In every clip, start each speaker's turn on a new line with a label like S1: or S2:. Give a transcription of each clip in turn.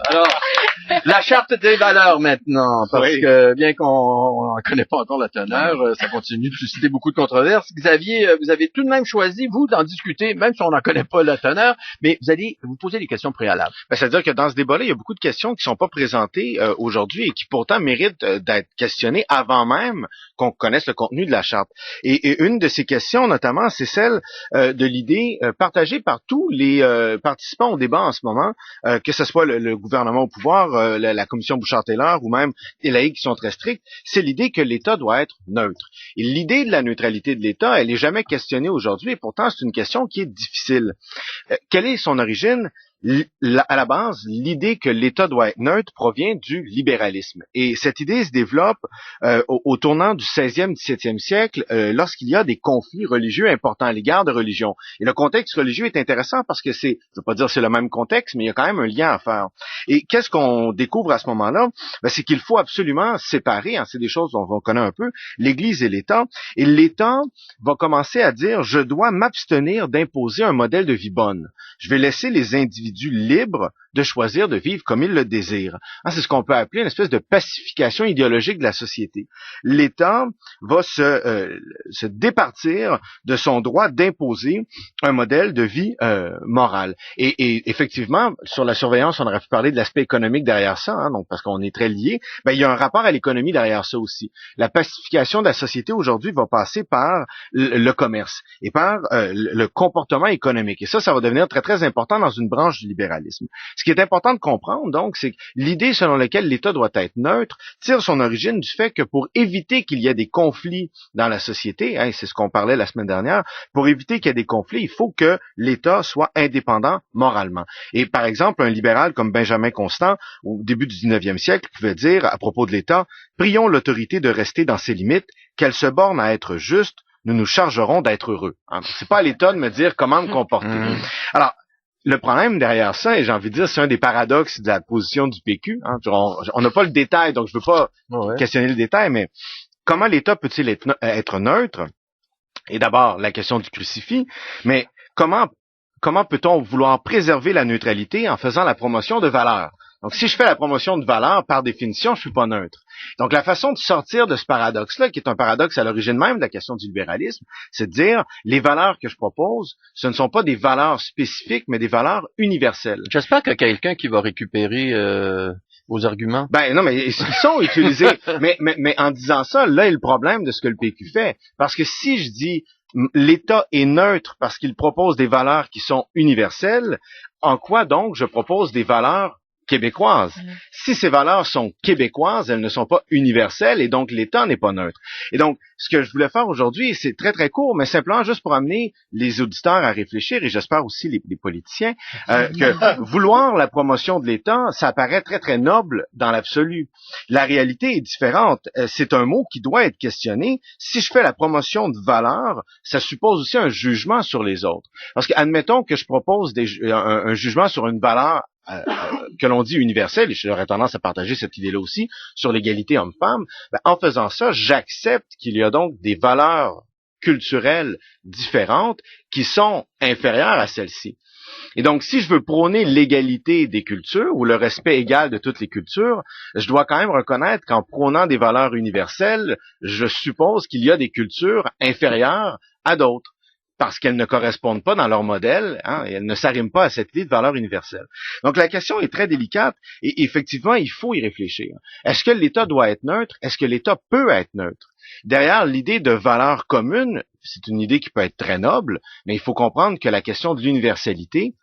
S1: Alors, la charte des valeurs maintenant, parce
S2: Oui.
S1: que bien qu'on ne connaît pas encore la teneur, ça continue de susciter beaucoup de controverses. Xavier, vous avez tout de même choisi, vous, d'en discuter, même si on n'en connaît pas la teneur, mais vous allez vous poser des questions préalables.
S2: Ben, c'est-à-dire que dans ce débat-là, il y a beaucoup de questions qui sont pas présentées aujourd'hui et qui pourtant méritent d'être questionnées avant même qu'on connaisse le contenu de la charte. Et une de ces questions, notamment, c'est celle de l'idée partagée par tous les participants au débat en ce moment, que ce soit le gouvernement au pouvoir, la commission Bouchard-Taylor ou même les laïcs qui sont très stricts, c'est l'idée que l'État doit être neutre. Et l'idée de la neutralité de l'État, elle est jamais questionnée aujourd'hui et pourtant c'est une question qui est difficile. Quelle est son origine? À la base, l'idée que l'État doit être neutre provient du libéralisme. Et cette idée se développe au tournant du 16e, 17e siècle, lorsqu'il y a des conflits religieux importants à l'égard de religions. Et le contexte religieux est intéressant parce que je ne veux pas dire que c'est le même contexte, mais il y a quand même un lien à faire. Et qu'est-ce qu'on découvre à ce moment-là? Ben, c'est qu'il faut absolument séparer, c'est des choses dont on connaît un peu, l'Église et l'État. Et l'État va commencer à dire, je dois m'abstenir d'imposer un modèle de vie bonne. Je vais laisser les individus libres de choisir de vivre comme ils le désirent. C'est ce qu'on peut appeler une espèce de pacification idéologique de la société. L'État va se départir de son droit d'imposer un modèle de vie morale. Et effectivement, sur la surveillance, on aurait pu parler de l'aspect économique derrière ça, donc parce qu'on est très liés. Ben, il y a un rapport à l'économie derrière ça aussi. La pacification de la société aujourd'hui va passer par le commerce et par le comportement économique. Et ça va devenir très, très important dans une branche du libéralisme. Ce qui est important de comprendre, donc, c'est que l'idée selon laquelle l'État doit être neutre tire son origine du fait que pour éviter qu'il y ait des conflits dans la société, c'est ce qu'on parlait la semaine dernière, pour éviter qu'il y ait des conflits, il faut que l'État soit indépendant moralement. Et par exemple, un libéral comme Benjamin Constant, au début du 19e siècle, pouvait dire à propos de l'État, « Prions l'autorité de rester dans ses limites, qu'elle se borne à être juste, nous nous chargerons d'être heureux. » C'est pas à l'État de me dire comment me comporter. Alors, le problème derrière ça, et j'ai envie de dire, c'est un des paradoxes de la position du PQ. On n'a pas le détail, donc je veux pas questionner le détail, mais comment l'État peut-il être neutre? Et d'abord, la question du crucifix, mais comment peut-on vouloir préserver la neutralité en faisant la promotion de valeurs? Donc, si je fais la promotion de valeurs, par définition, je suis pas neutre. Donc, la façon de sortir de ce paradoxe-là, qui est un paradoxe à l'origine même de la question du libéralisme, c'est de dire, les valeurs que je propose, ce ne sont pas des valeurs spécifiques, mais des valeurs universelles.
S1: J'espère qu'il y a quelqu'un qui va récupérer vos arguments.
S2: Ben non, mais ils sont utilisés. mais en disant ça, là est le problème de ce que le PQ fait. Parce que si je dis l'État est neutre parce qu'il propose des valeurs qui sont universelles, en quoi donc je propose des valeurs québécoises? Si ces valeurs sont québécoises, elles ne sont pas universelles et donc l'État n'est pas neutre. Et donc, ce que je voulais faire aujourd'hui, c'est très très court, mais simplement juste pour amener les auditeurs à réfléchir et j'espère aussi les politiciens, que vouloir la promotion de l'État, ça paraît très très noble dans l'absolu. La réalité est différente. C'est un mot qui doit être questionné. Si je fais la promotion de valeurs, ça suppose aussi un jugement sur les autres. Parce que admettons que je propose un jugement sur une valeur que l'on dit universelle, et j'aurais tendance à partager cette idée-là aussi, sur l'égalité homme-femme, en faisant ça, j'accepte qu'il y a donc des valeurs culturelles différentes qui sont inférieures à celles-ci. Et donc, si je veux prôner l'égalité des cultures ou le respect égal de toutes les cultures, je dois quand même reconnaître qu'en prônant des valeurs universelles, je suppose qu'il y a des cultures inférieures à d'autres, parce qu'elles ne correspondent pas dans leur modèle, et elles ne s'arriment pas à cette idée de valeur universelle. Donc la question est très délicate et effectivement, il faut y réfléchir. Est-ce que l'État doit être neutre? Est-ce que l'État peut être neutre? Derrière l'idée de valeur commune, c'est une idée qui peut être très noble, mais il faut comprendre que la question de l'universalité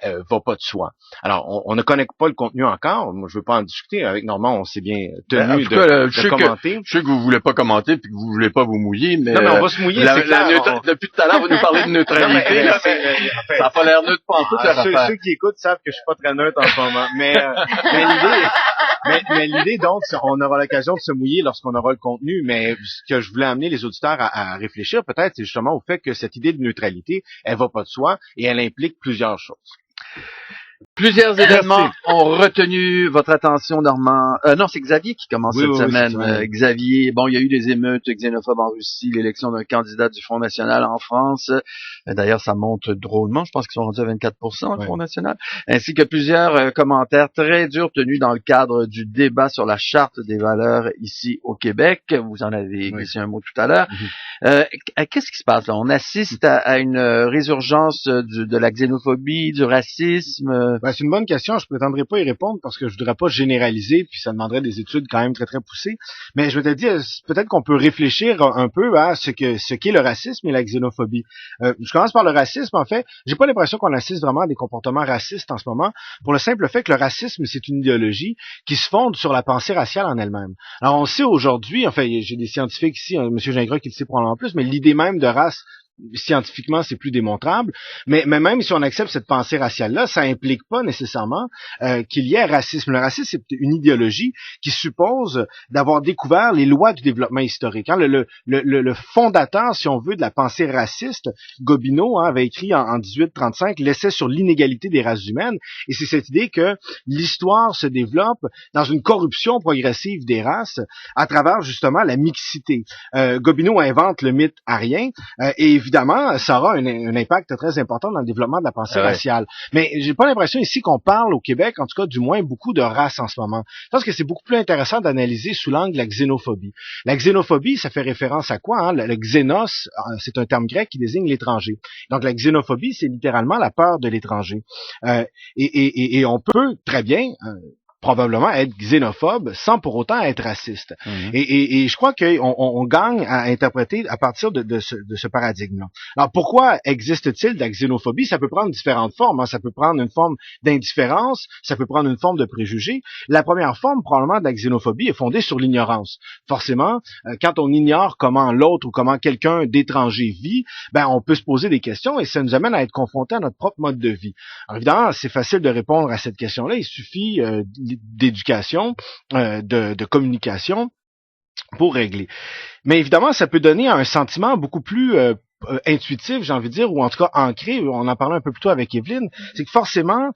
S2: elle va pas de soi. Alors, on ne connaît pas le contenu encore. Moi, je veux pas en discuter. Avec Normand, on s'est bien tenu de commenter.
S1: Je sais que vous voulez pas commenter puis que vous voulez pas vous mouiller, mais...
S2: Non, mais on va se mouiller, c'est clair.
S1: Depuis tout à l'heure, vous nous parlez de neutralité. Ça n'a pas l'air neutre pas en tout.
S2: Ceux qui écoutent savent que je suis pas très neutre en ce moment. Mais l'idée, donc, on aura l'occasion de se mouiller lorsqu'on aura le contenu, mais ce que je voulais amener les auditeurs à réfléchir peut-être, c'est justement au fait que cette idée de neutralité, elle va pas de soi et elle implique plusieurs choses.
S1: Plusieurs événements ont retenu votre attention, Normand. Non, c'est Xavier qui commence cette semaine. Xavier, bon, il y a eu des émeutes xénophobes en Russie, l'élection d'un candidat du Front National en France. D'ailleurs, ça monte drôlement. Je pense qu'ils sont rendus à 24%, le Front National. Ainsi que plusieurs commentaires très durs tenus dans le cadre du débat sur la Charte des valeurs ici au Québec. Vous en avez glissé un mot tout à l'heure. Qu'est-ce qui se passe là? On assiste à une résurgence de la xénophobie, du racisme.
S2: C'est une bonne question. Je prétendrai pas y répondre parce que je voudrais pas généraliser, puis ça demanderait des études quand même très très poussées. Mais je vais te dire, peut-être qu'on peut réfléchir un peu à ce qu'est le racisme et la xénophobie. Je commence par le racisme. En fait, j'ai pas l'impression qu'on assiste vraiment à des comportements racistes en ce moment, pour le simple fait que le racisme c'est une idéologie qui se fonde sur la pensée raciale en elle-même. Alors on sait aujourd'hui, enfin j'ai des scientifiques ici, Monsieur Gingras qui le sait probablement plus, mais l'idée même de race, scientifiquement, c'est plus démontrable, mais même si on accepte cette pensée raciale-là, ça implique pas nécessairement qu'il y ait racisme. Le racisme, c'est une idéologie qui suppose d'avoir découvert les lois du développement historique. Le fondateur, si on veut, de la pensée raciste, Gobineau, avait écrit en 1835 l'essai sur l'inégalité des races humaines, et c'est cette idée que l'histoire se développe dans une corruption progressive des races à travers justement la mixité. Gobineau invente le mythe arien, et évidemment, ça aura un impact très important dans le développement de la pensée raciale. Mais j'ai pas l'impression ici qu'on parle au Québec, en tout cas du moins beaucoup de race en ce moment. Je pense que c'est beaucoup plus intéressant d'analyser sous l'angle la xénophobie. La xénophobie, ça fait référence à quoi? Le xénos, c'est un terme grec qui désigne l'étranger. Donc la xénophobie, c'est littéralement la peur de l'étranger. Et on peut très bien probablement être xénophobe sans pour autant être raciste. Et je crois qu'on gagne à interpréter à partir de ce paradigme-là. Alors pourquoi existe-t-il de la xénophobie? Ça peut prendre différentes formes. Ça peut prendre une forme d'indifférence, ça peut prendre une forme de préjugé. La première forme, probablement, de la xénophobie est fondée sur l'ignorance. Forcément, quand on ignore comment l'autre ou comment quelqu'un d'étranger vit, on peut se poser des questions et ça nous amène à être confrontés à notre propre mode de vie. Alors évidemment, c'est facile de répondre à cette question-là. Il suffit d'éducation, de communication pour régler. Mais évidemment, ça peut donner un sentiment beaucoup plus intuitif, j'ai envie de dire, ou en tout cas ancré, on en parlait un peu plus tôt avec Evelyne, c'est que forcément,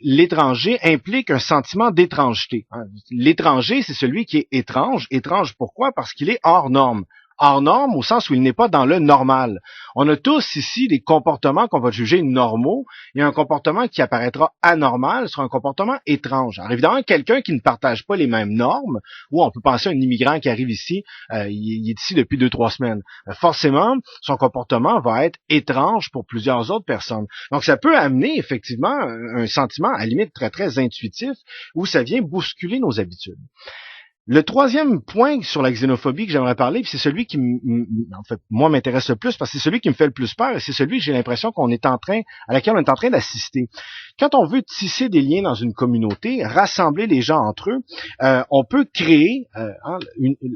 S2: l'étranger implique un sentiment d'étrangeté. L'étranger, c'est celui qui est étrange. Étrange pourquoi? Parce qu'il est hors norme. Hors norme au sens où il n'est pas dans le normal. On a tous ici des comportements qu'on va juger normaux et un comportement qui apparaîtra anormal sera un comportement étrange. Alors évidemment, quelqu'un qui ne partage pas les mêmes normes, ou on peut penser à un immigrant qui arrive ici, il est ici depuis 2-3 semaines. Forcément, son comportement va être étrange pour plusieurs autres personnes. Donc ça peut amener effectivement un sentiment à la limite très très intuitif où ça vient bousculer nos habitudes. Le troisième point sur la xénophobie que j'aimerais parler, c'est celui qui, en fait, moi m'intéresse le plus parce que c'est celui qui me fait le plus peur et c'est celui que j'ai l'impression à laquelle on est en train d'assister. Quand on veut tisser des liens dans une communauté, rassembler les gens entre eux, on peut créer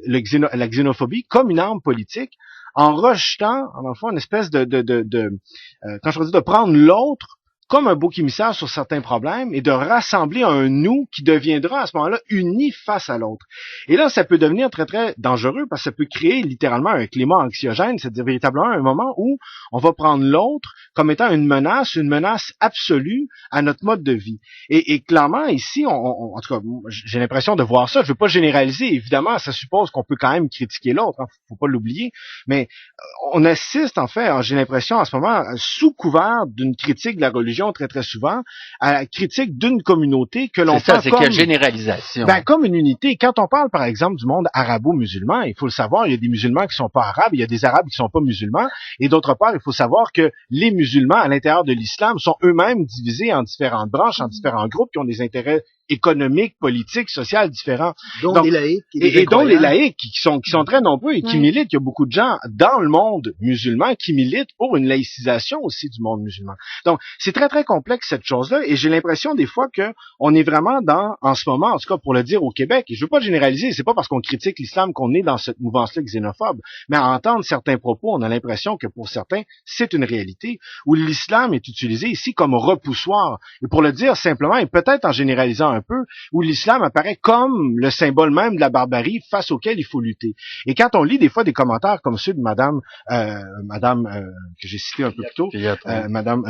S2: la xénophobie comme une arme politique en rejetant, en enfant, une espèce quand je dis de prendre l'autre comme un bouc émissaire sur certains problèmes et de rassembler un nous qui deviendra à ce moment-là uni face à l'autre. Et là, ça peut devenir très, très dangereux parce que ça peut créer littéralement un climat anxiogène, c'est-à-dire véritablement un moment où on va prendre l'autre comme étant une menace absolue à notre mode de vie. Et clairement, ici, en tout cas, j'ai l'impression de voir ça. Je ne veux pas généraliser, évidemment, ça suppose qu'on peut quand même critiquer l'autre, faut pas l'oublier, mais on assiste, en fait, j'ai l'impression en ce moment, sous couvert d'une critique de la religion très très souvent à la critique d'une communauté que l'on
S1: prend comme généralisation.
S2: Comme une unité. Quand on parle par exemple du monde arabo-musulman, il faut le savoir, il y a des musulmans qui sont pas arabes, il y a des arabes qui sont pas musulmans, et d'autre part, il faut savoir que les musulmans à l'intérieur de l'islam sont eux-mêmes divisés en différentes branches, en différents groupes qui ont des intérêts économiques, politiques, sociaux différents.
S3: Donc les laïcs.
S2: Et dont les laïcs qui sont très nombreux et qui militent. Il y a beaucoup de gens dans le monde musulman qui militent pour une laïcisation aussi du monde musulman. Donc, c'est très, très complexe cette chose-là et j'ai l'impression des fois que on est vraiment en ce moment, en tout cas pour le dire au Québec, et je veux pas généraliser, c'est pas parce qu'on critique l'islam qu'on est dans cette mouvance-là xénophobe, mais à entendre certains propos, on a l'impression que pour certains, c'est une réalité où l'islam est utilisé ici comme repoussoir. Et pour le dire simplement, et peut-être en généralisant un peu, où l'islam apparaît comme le symbole même de la barbarie face auquel il faut lutter. Et quand on lit des fois des commentaires comme ceux de madame que j'ai cité un peu plus tôt, madame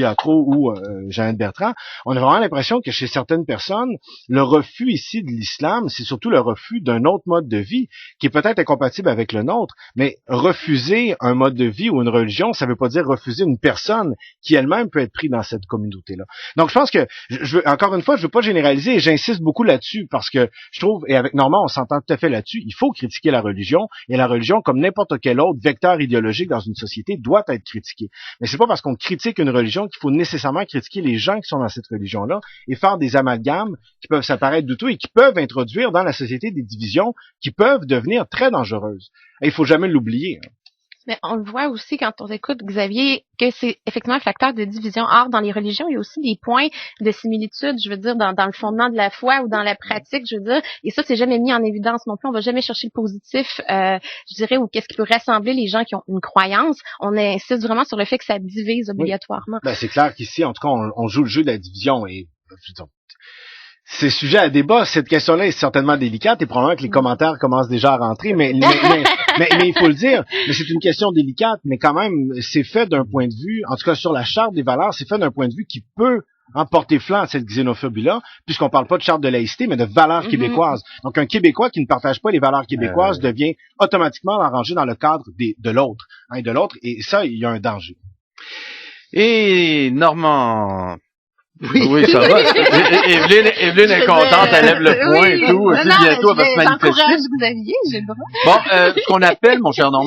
S2: Piatro ou Jeannette Bertrand, on a vraiment l'impression que chez certaines personnes, le refus ici de l'islam, c'est surtout le refus d'un autre mode de vie qui est peut-être incompatible avec le nôtre, mais refuser un mode de vie ou une religion, ça veut pas dire refuser une personne qui elle-même peut être prise dans cette communauté-là. Donc je pense que, encore une fois, je veux pas généraliser et j'insiste beaucoup là-dessus parce que je trouve, et avec Normand, on s'entend tout à fait là-dessus, il faut critiquer la religion et la religion, comme n'importe quel autre vecteur idéologique dans une société, doit être critiquée. Mais c'est pas parce qu'on critique une religion qu'il faut nécessairement critiquer les gens qui sont dans cette religion-là et faire des amalgames qui peuvent s'apparaître douteux et qui peuvent introduire dans la société des divisions qui peuvent devenir très dangereuses. Et il faut jamais l'oublier.
S3: Mais on le voit aussi quand on écoute Xavier que c'est effectivement un facteur de division. Or, dans les religions, il y a aussi des points de similitude, je veux dire, dans le fondement de la foi ou dans la pratique, je veux dire. Et ça, c'est jamais mis en évidence non plus. On va jamais chercher le positif, je dirais, ou qu'est-ce qui peut rassembler les gens qui ont une croyance. On insiste vraiment sur le fait que ça divise obligatoirement.
S2: Ben, c'est clair qu'ici, en tout cas, on joue le jeu de la division et c'est sujet à débat. Cette question-là est certainement délicate et probablement que les commentaires commencent déjà à rentrer, mais il faut le dire, mais c'est une question délicate, mais quand même, c'est fait d'un point de vue, en tout cas sur la charte des valeurs, c'est fait d'un point de vue qui peut porter flanc à cette xénophobie-là, puisqu'on parle pas de charte de laïcité, mais de valeurs québécoises. Donc un Québécois qui ne partage pas les valeurs québécoises devient automatiquement rangé dans le cadre de l'autre, et ça, il y a un danger.
S1: Et Normand... Oui, ça va. Evelyne est contente, elle lève le poing et tout. Bientôt, elle va se manifester.
S3: J'encourage Xavier, j'ai le droit.
S1: Bon, ce qu'on appelle, mon cher Normand,